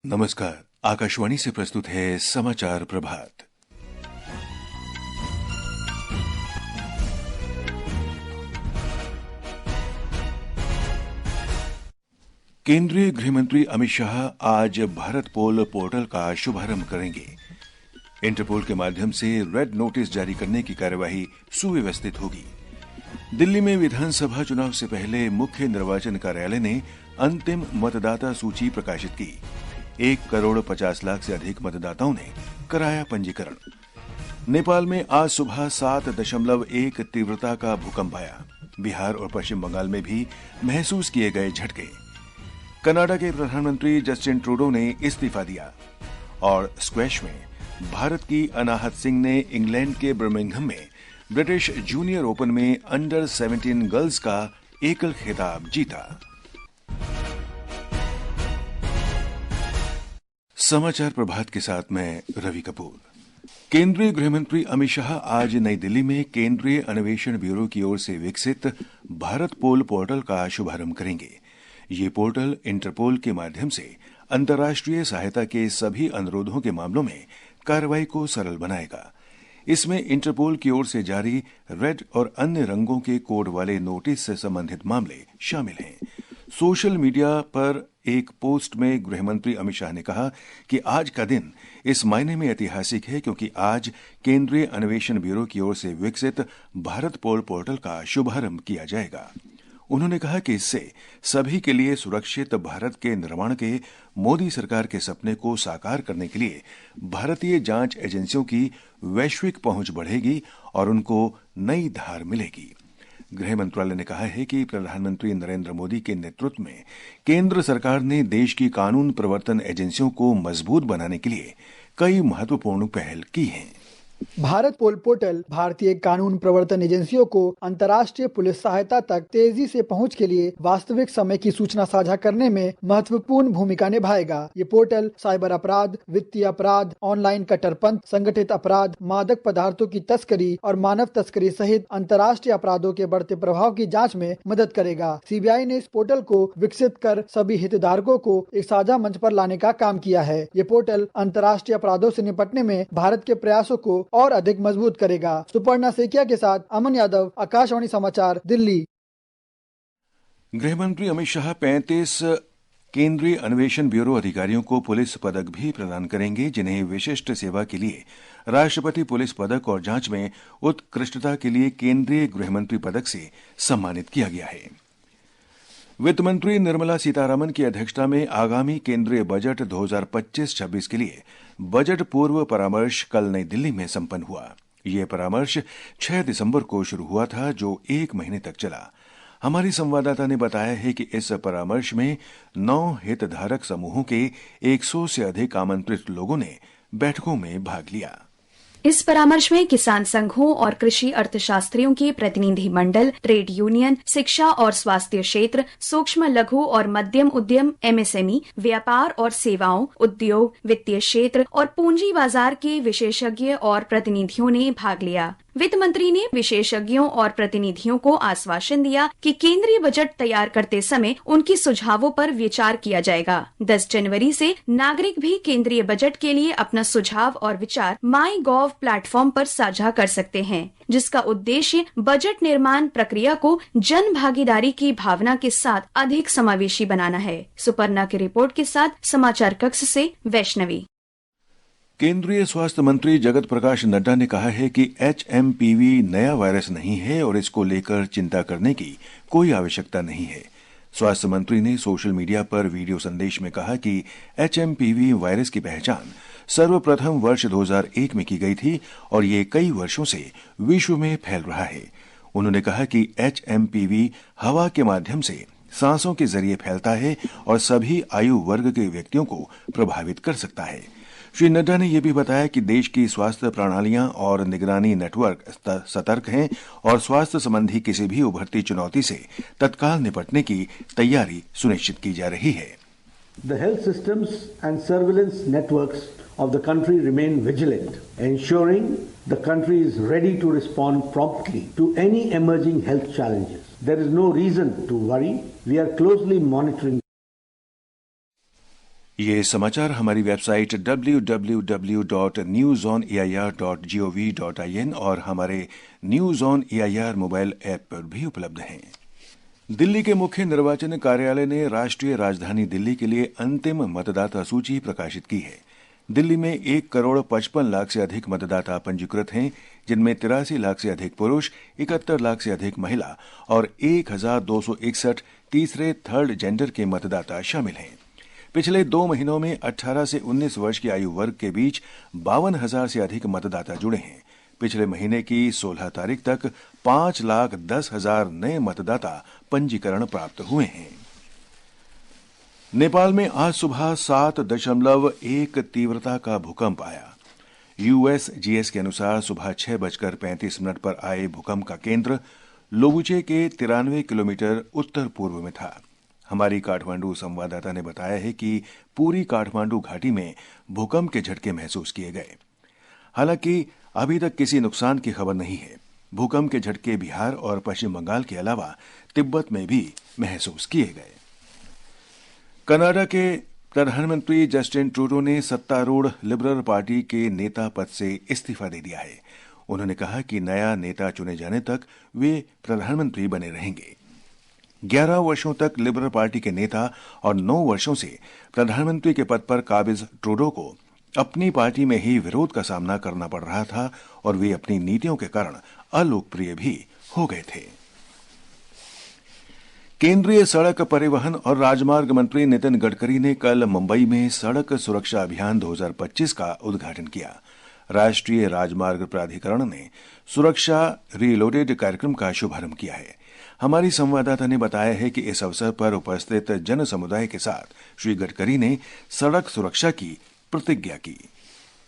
नमस्कार। आकाशवाणी से प्रस्तुत है समाचार प्रभात। केंद्रीय गृह मंत्री अमित शाह आज भारत पोल पोर्टल का शुभारंभ करेंगे। इंटरपोल के माध्यम से रेड नोटिस जारी करने की कार्यवाही सुव्यवस्थित होगी। दिल्ली में विधानसभा चुनाव से पहले मुख्य निर्वाचन कार्यालय ने अंतिम मतदाता सूची प्रकाशित की। 1,50,00,000 से अधिक मतदाताओं ने कराया पंजीकरण। नेपाल में आज सुबह 7.1 तीव्रता का भूकंप आया। बिहार और पश्चिम बंगाल में भी महसूस किए गए झटके। कनाडा के प्रधानमंत्री जस्टिन ट्रूडो ने इस्तीफा दिया। और स्क्वैश में भारत की अनाहत सिंह ने इंग्लैंड के बर्मिंघम में ब्रिटिश जूनियर ओपन में अंडर 17 गर्ल्स का एकल खिताब जीता। समाचार प्रभात के साथ मैं रवि कपूर। केंद्रीय गृह मंत्री अमित शाह आज नई दिल्ली में केंद्रीय अन्वेषण ब्यूरो की ओर से विकसित भारत पोल पोर्टल का शुभारंभ करेंगे। ये पोर्टल इंटरपोल के माध्यम से अंतर्राष्ट्रीय सहायता के सभी अनुरोधों के मामलों में कार्रवाई को सरल बनाएगा। इसमें इंटरपोल की ओर से जारी रेड और अन्य रंगों के कोड वाले नोटिस से संबंधित मामले शामिल हैं। सोशल मीडिया पर एक पोस्ट में गृह मंत्री अमित शाह ने कहा कि आज का दिन इस मायने में ऐतिहासिक है क्योंकि आज केंद्रीय अन्वेषण ब्यूरो की ओर से विकसित भारत पोल पोर्टल का शुभारंभ किया जाएगा। उन्होंने कहा कि इससे सभी के लिए सुरक्षित भारत के निर्माण के मोदी सरकार के सपने को साकार करने के लिए भारतीय जांच एजेंसियों की वैश्विक पहुंच बढ़ेगी और उनको नई धार मिलेगी। गृह मंत्रालय ने कहा है कि प्रधानमंत्री नरेंद्र मोदी के नेतृत्व में केंद्र सरकार ने देश की कानून प्रवर्तन एजेंसियों को मजबूत बनाने के लिए कई महत्वपूर्ण पहल की हैं। भारत पोल पोर्टल भारतीय कानून प्रवर्तन एजेंसियों को अंतर्राष्ट्रीय पुलिस सहायता तक तेजी से पहुंच के लिए वास्तविक समय की सूचना साझा करने में महत्वपूर्ण भूमिका निभाएगा। ये पोर्टल साइबर अपराध, वित्तीय अपराध, ऑनलाइन कट्टरपंथ, संगठित अपराध, मादक पदार्थों की तस्करी और मानव तस्करी सहित अंतर्राष्ट्रीय अपराधों के बढ़ते प्रभाव की जाँच में मदद करेगा। सीबीआई ने इस पोर्टल को विकसित कर सभी हितधारकों को एक साझा मंच पर लाने का काम किया है। ये पोर्टल अंतर्राष्ट्रीय अपराधों से निपटने में भारत के प्रयासों को और अधिक मजबूत करेगा। सुपर्णा सेकिया के साथ अमन यादव, आकाशवाणी समाचार, दिल्ली। गृह मंत्री अमित शाह 35 केंद्रीय अन्वेषण ब्यूरो अधिकारियों को पुलिस पदक भी प्रदान करेंगे, जिन्हें विशिष्ट सेवा के लिए राष्ट्रपति पुलिस पदक और जांच में उत्कृष्टता के लिए केंद्रीय गृह मंत्री पदक से सम्मानित किया गया है। वित्त मंत्री निर्मला सीतारमण की अध्यक्षता में आगामी केंद्रीय बजट 2025-26 के लिए बजट पूर्व परामर्श कल नई दिल्ली में संपन्न हुआ। यह परामर्श 6 दिसंबर को शुरू हुआ था, जो 1 महीने तक चला। हमारी संवाददाता ने बताया है कि इस परामर्श में 9 हितधारक समूहों के 100 से अधिक आमंत्रित लोगों ने बैठकों में भाग लिया। इस परामर्श में किसान संघों और कृषि अर्थशास्त्रियों के प्रतिनिधि मंडल, ट्रेड यूनियन, शिक्षा और स्वास्थ्य क्षेत्र, सूक्ष्म लघु और मध्यम उद्यम एमएसएमई, व्यापार और सेवाओं, उद्योग, वित्तीय क्षेत्र और पूंजी बाजार के विशेषज्ञ और प्रतिनिधियों ने भाग लिया। वित्त मंत्री ने विशेषज्ञों और प्रतिनिधियों को आश्वासन दिया कि केंद्रीय बजट तैयार करते समय उनकी सुझावों पर विचार किया जाएगा। 10 जनवरी से नागरिक भी केंद्रीय बजट के लिए अपना सुझाव और विचार MyGov प्लेटफॉर्म पर साझा कर सकते हैं, जिसका उद्देश्य बजट निर्माण प्रक्रिया को जन भागीदारी की भावना के साथ अधिक समावेशी बनाना है। सुपर्णा की रिपोर्ट के साथ समाचार कक्ष से वैष्णवी। केंद्रीय स्वास्थ्य मंत्री जगत प्रकाश नड्डा ने कहा है कि HMPV नया वायरस नहीं है और इसको लेकर चिंता करने की कोई आवश्यकता नहीं है। स्वास्थ्य मंत्री ने सोशल मीडिया पर वीडियो संदेश में कहा कि HMPV वायरस की पहचान सर्वप्रथम वर्ष 2001 में की गई थी और ये कई वर्षों से विश्व में फैल रहा है। उन्होंने कहा कि HMPV हवा के माध्यम से सांसों के जरिए फैलता है और सभी आयु वर्ग के व्यक्तियों को प्रभावित कर सकता है। श्री नड्डा ने यह भी बताया कि देश की स्वास्थ्य प्रणालियां और निगरानी नेटवर्क सतर्क हैं और स्वास्थ्य संबंधी किसी भी उभरती चुनौती से तत्काल निपटने की तैयारी सुनिश्चित की जा रही है। The health systems and surveillance networks of the country remain vigilant, ensuring the country is ready to respond promptly to any emerging health challenges. There is no reason to worry. We are closely monitoring. ये समाचार हमारी website www.newsonair.gov.in और हमारे news on AIR mobile app पर भी उपलब्ध हैं। दिल्ली के मुख्य निर्वाचन कार्यालय ने राष्ट्रीय राजधानी दिल्ली के लिए अंतिम मतदाता सूची प्रकाशित की है। दिल्ली में 1,55,00,000 से अधिक मतदाता पंजीकृत हैं, जिनमें 83 लाख से अधिक पुरुष, 71 लाख से अधिक महिला और 1,261 तीसरे थर्ड जेंडर के मतदाता शामिल हैं। पिछले 2 महीनों में 18 से 19 वर्ष की आयु वर्ग के बीच 52,000 से अधिक मतदाता जुड़े हैं। पिछले महीने की 16 तारीख तक 5,10,000 नए मतदाता पंजीकरण प्राप्त हुए हैं। नेपाल में आज सुबह 7.1 तीव्रता का भूकंप आया। यूएसजीएस के अनुसार सुबह 6:35 पर आए भूकंप का केंद्र लोबुचे के 93 किलोमीटर उत्तर पूर्व में था। हमारी काठमांडू संवाददाता ने बताया है कि पूरी काठमांडू घाटी में भूकंप के झटके महसूस किए गए। हालांकि अभी तक किसी नुकसान की खबर नहीं है। भूकंप के झटके बिहार और पश्चिम बंगाल के अलावा तिब्बत में भी महसूस किए गए। कनाडा के प्रधानमंत्री जस्टिन ट्रूडो ने सत्तारूढ़ लिबरल पार्टी के नेता पद से इस्तीफा दे दिया है। उन्होंने कहा कि नया नेता चुने जाने तक वे प्रधानमंत्री बने रहेंगे। 11 वर्षों तक लिबरल पार्टी के नेता और 9 वर्षों से प्रधानमंत्री के पद पर काबिज ट्रूडो को अपनी पार्टी में ही विरोध का सामना करना पड़ रहा था और वे अपनी नीतियों के कारण अलोकप्रिय भी हो गए थे। केंद्रीय सड़क परिवहन और राजमार्ग मंत्री नितिन गडकरी ने कल मुंबई में सड़क सुरक्षा अभियान 2025 का उद्घाटन किया। राष्ट्रीय राजमार्ग प्राधिकरण ने सुरक्षा रीलोडेड कार्यक्रम का शुभारंभ किया है। हमारी संवाददाता ने बताया है कि इस अवसर पर उपस्थित जन समुदाय के साथ श्री गडकरी ने सड़क सुरक्षा की प्रतिज्ञा की।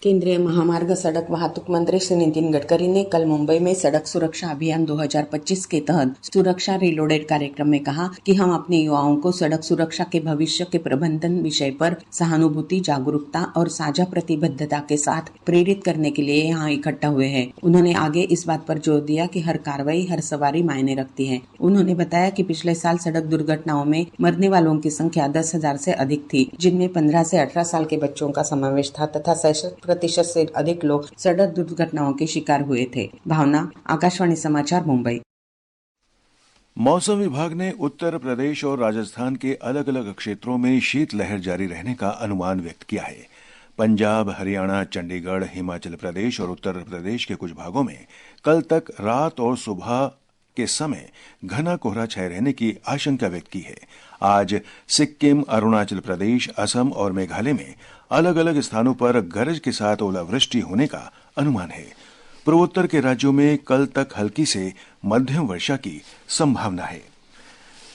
केंद्रीय महामार्ग सड़क वाहतूक मंत्री श्री नितिन गडकरी ने कल मुंबई में सड़क सुरक्षा अभियान 2025 के तहत सुरक्षा रिलोडेड कार्यक्रम में कहा कि हम अपने युवाओं को सड़क सुरक्षा के भविष्य के प्रबंधन विषय पर सहानुभूति, जागरूकता और साझा प्रतिबद्धता के साथ प्रेरित करने के लिए यहाँ इकट्ठा हुए हैं। उन्होंने आगे इस बात पर जोर दिया कि हर कार्रवाई, हर सवारी मायने रखती है। उन्होंने बताया कि पिछले साल सड़क दुर्घटनाओं में मरने वालों की संख्या 10,000 से अधिक थी, जिनमें 15 से 18 साल के बच्चों का समावेश था तथा 60% से अधिक लोग सड़क दुर्घटनाओं के शिकार हुए थे। भावना, आकाशवाणी समाचार, मुंबई। मौसम विभाग ने उत्तर प्रदेश और राजस्थान के अलग अलग क्षेत्रों में शीतलहर जारी रहने का अनुमान व्यक्त किया है। पंजाब, हरियाणा, चंडीगढ़, हिमाचल प्रदेश और उत्तर प्रदेश के कुछ भागों में कल तक रात और सुबह के समय घना कोहरा छाए रहने की आशंका व्यक्त की है। आज सिक्किम, अरुणाचल प्रदेश, असम और मेघालय में अलग अलग स्थानों पर गरज के साथ ओलावृष्टि होने का अनुमान है। पूर्वोत्तर के राज्यों में कल तक हल्की से मध्यम वर्षा की संभावना है।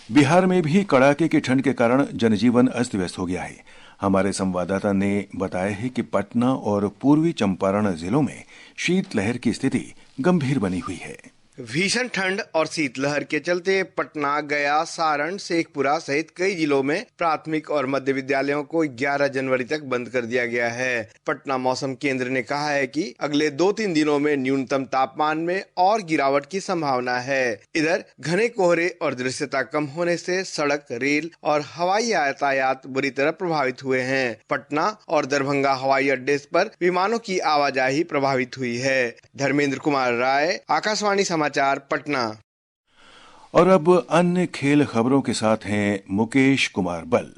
बिहार में भी कड़ाके की ठंड के कारण जनजीवन अस्त व्यस्त हो गया है। हमारे संवाददाता ने बताया है कि पटना और पूर्वी चंपारण जिलों में शीतलहर की स्थिति गंभीर बनी हुई है। भीषण ठंड और शीतलहर के चलते पटना, गया, सारण, शेखपुरा सहित कई जिलों में प्राथमिक और मध्य विद्यालयों को 11 जनवरी तक बंद कर दिया गया है। पटना मौसम केंद्र ने कहा है कि अगले 2-3 दिनों में न्यूनतम तापमान में और गिरावट की संभावना है। इधर घने कोहरे और दृश्यता कम होने से सड़क, रेल और हवाई यातायात बुरी तरह प्रभावित हुए हैं। पटना और दरभंगा हवाई अड्डे पर विमानों की आवाजाही प्रभावित हुई है। धर्मेंद्र कुमार राय, आकाशवाणी समाचार, पटना। और अब अन्य खेल खबरों के साथ हैं मुकेश कुमार बल।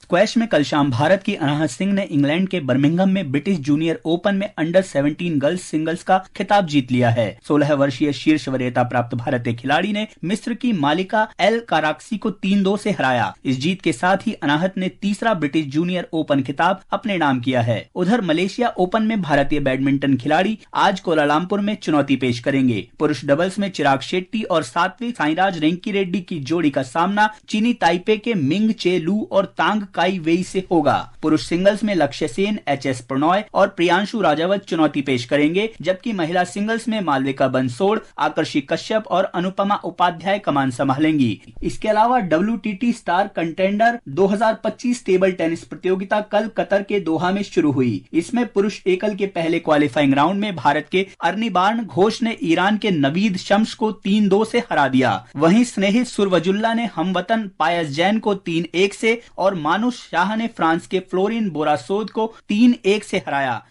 स्क्वैश में कल शाम भारत की अनाहत सिंह ने इंग्लैंड के बर्मिंघम में ब्रिटिश जूनियर ओपन में अंडर 17 गर्ल्स सिंगल्स का खिताब जीत लिया है। 16 वर्षीय शीर्ष वरीयता प्राप्त भारतीय खिलाड़ी ने मिस्र की मालिका एल काराक्सी को 3-2 से हराया। इस जीत के साथ ही अनाहत ने तीसरा ब्रिटिश जूनियर ओपन खिताब अपने नाम किया है। उधर मलेशिया ओपन में भारतीय बैडमिंटन खिलाड़ी आज कोलालमपुर में चुनौती पेश करेंगे। पुरुष डबल्स में चिराग शेट्टी और सात्विक साईराज रेंकी रेड्डी की जोड़ी का सामना चीनी ताइपे के मिंग चे लू और तांग काई वेई से होगा। पुरुष सिंगल्स में लक्ष्य सेन, एच.एस. प्रणॉय और प्रियांशु राजावत चुनौती पेश करेंगे, जबकि महिला सिंगल्स में मालविका बंसोड़, आकर्षी कश्यप और अनुपमा उपाध्याय कमान संभालेंगी। इसके अलावा WTT star contender 2025 table tennis प्रतियोगिता कल कतर के दोहा में शुरू हुई। इसमें पुरुष एकल के पहले क्वालिफाइंग राउंड में भारत के अर्निबार्न घोष ने ईरान के नवीद शम्स को 3-2 से हरा दिया। वहीं स्नेहित सुरवजुल्ला ने हमवतन पायस जैन को 3-1 से और मानो मानुष शाह ने फ्रांस के फ्लोरिन बोरासोद को 3-1 से हराया।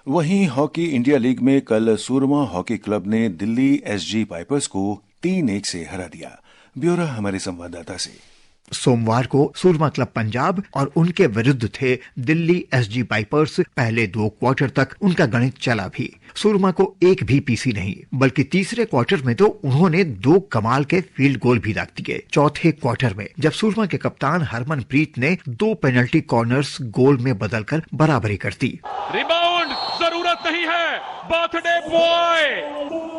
वहीं हॉकी इंडिया लीग में कल सूरमा हॉकी क्लब ने दिल्ली एसजी पाइपर्स को 3-1 से हरा दिया। ब्यौरा हमारे संवाददाता से। सोमवार को सूरमा क्लब पंजाब और उनके विरुद्ध थे दिल्ली एसजी पाइपर्स। पहले 2 क्वार्टर तक उनका गणित चला भी। सूरमा को एक भी पीसी नहीं, बल्कि तीसरे क्वार्टर में तो उन्होंने 2 कमाल के फील्ड गोल भी रख दिए। चौथे क्वार्टर में जब सूरमा के कप्तान हरमनप्रीत ने 2 पेनल्टी कॉर्नर्स गोल में बदलकर बराबरी कर दी। रिबाउंड जरूरत नहीं है, बर्थडे बॉय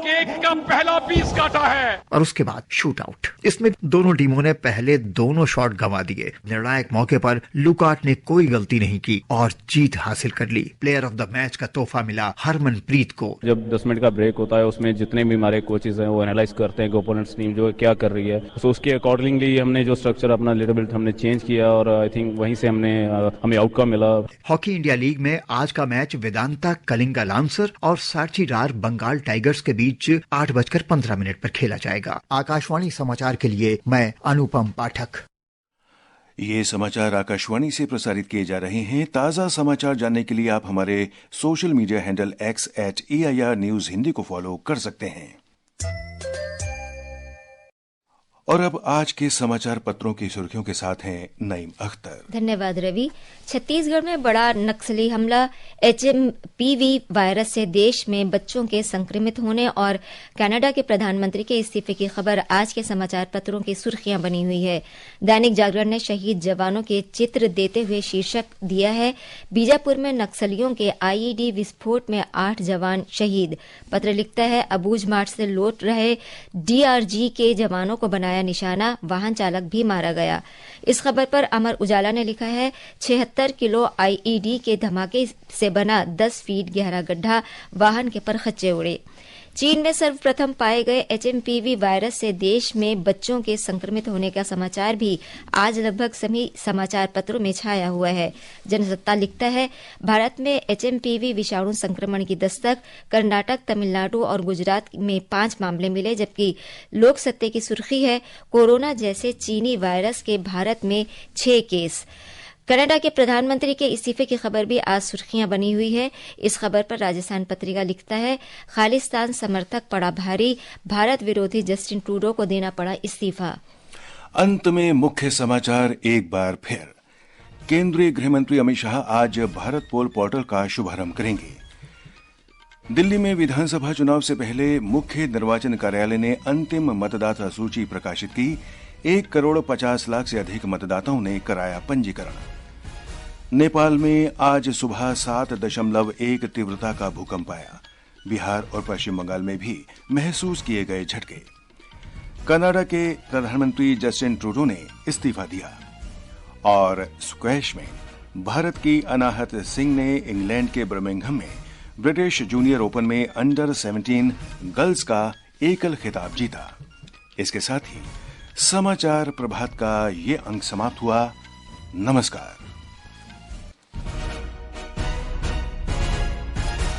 केक का पहला पीस काटा है। और उसके बाद शूट आउट। इसमें दोनों टीमों ने पहले दोनों शॉट गंवा दिए। निर्णायक मौके पर लुकाट ने कोई गलती नहीं की और जीत हासिल कर ली। प्लेयर ऑफ द मैच का तोहफा मिला हरमनप्रीत को। जब 10 मिनट का ब्रेक होता है उसमें जितने भी हमारे कोचेज हैं वो एनालाइज करते हैं कि ओपोनेंट्स टीम जो है क्या कर रही है, तो उसके अकॉर्डिंगली हमने जो स्ट्रक्चर अपना लिटिल बिट हमने चेंज किया और आई थिंक वहीं से हमें आउटकम मिला। हॉकी इंडिया लीग में आज का मैच वेदांता कलिंगा लांसर और साक्षीदार बंगाल टाइगर्स के बीच 8:15 पर खेला जाएगा। आकाशवाणी समाचार के लिए मैं अनुपम पाठक। ये समाचार आकाशवाणी से प्रसारित किए जा रहे हैं। ताज़ा समाचार जानने के लिए आप हमारे social media handle X@AIR News Hindi को फॉलो कर सकते हैं। और अब आज के समाचार पत्रों की सुर्खियों के साथ हैं नईम अख्तर। धन्यवाद रवि। छत्तीसगढ़ में बड़ा नक्सली हमला, HMPV वायरस से देश में बच्चों के संक्रमित होने और कनाडा के प्रधानमंत्री के इस्तीफे की खबर आज के समाचार पत्रों की सुर्खियां बनी हुई है। दैनिक जागरण ने शहीद जवानों के चित्र देते हुए शीर्षक दिया है, बीजापुर में नक्सलियों के IED विस्फोट में 8 जवान शहीद। पत्र लिखता है, अबूझ मार्च से लौट रहे DRG के जवानों को बनाया निशाना, वाहन चालक भी मारा गया। इस खबर पर अमर उजाला ने लिखा है, 76 किलो IED के धमाके से बना 10 फीट गहरा गड्ढा, वाहन के पर खच्चे उड़े। चीन में सर्वप्रथम पाए गए HMPV वायरस से देश में बच्चों के संक्रमित होने का समाचार भी आज लगभग सभी समाचार पत्रों में छाया हुआ है। जनसत्ता लिखता है, भारत में HMPV विषाणु संक्रमण की दस्तक, कर्नाटक, तमिलनाडु और गुजरात में 5 मामले मिले, जबकि लोक सत्ते की सुर्खी है, कोरोना जैसे चीनी वायरस के भारत में 6 केस। कनाडा के प्रधानमंत्री के इस्तीफे की खबर भी आज सुर्खियां बनी हुई है। इस खबर पर राजस्थान पत्रिका लिखता है, खालिस्तान समर्थक पड़ा भारी, भारत विरोधी जस्टिन ट्रूडो को देना पड़ा इस्तीफा। अंत में मुख्य समाचार एक बार फिर। केंद्रीय गृह मंत्री अमित शाह आज भारत पोल पोर्टल का शुभारंभ करेंगे। दिल्ली में विधानसभा चुनाव से पहले मुख्य निर्वाचन कार्यालय ने अंतिम मतदाता सूची प्रकाशित की। 1,50,00,000 से अधिक मतदाताओं ने कराया पंजीकरण। नेपाल में आज सुबह 7.1 तीव्रता का भूकंप आया। बिहार और पश्चिम बंगाल में भी महसूस किए गए झटके। कनाडा के प्रधानमंत्री जस्टिन ट्रूडो ने इस्तीफा दिया। और स्क्वैश में भारत की अनाहत सिंह ने इंग्लैंड के बर्मिंघम में ब्रिटिश जूनियर ओपन में अंडर 17 गर्ल्स का एकल खिताब जीता। इसके साथ ही समाचार प्रभात का ये अंक समाप्त हुआ। नमस्कार।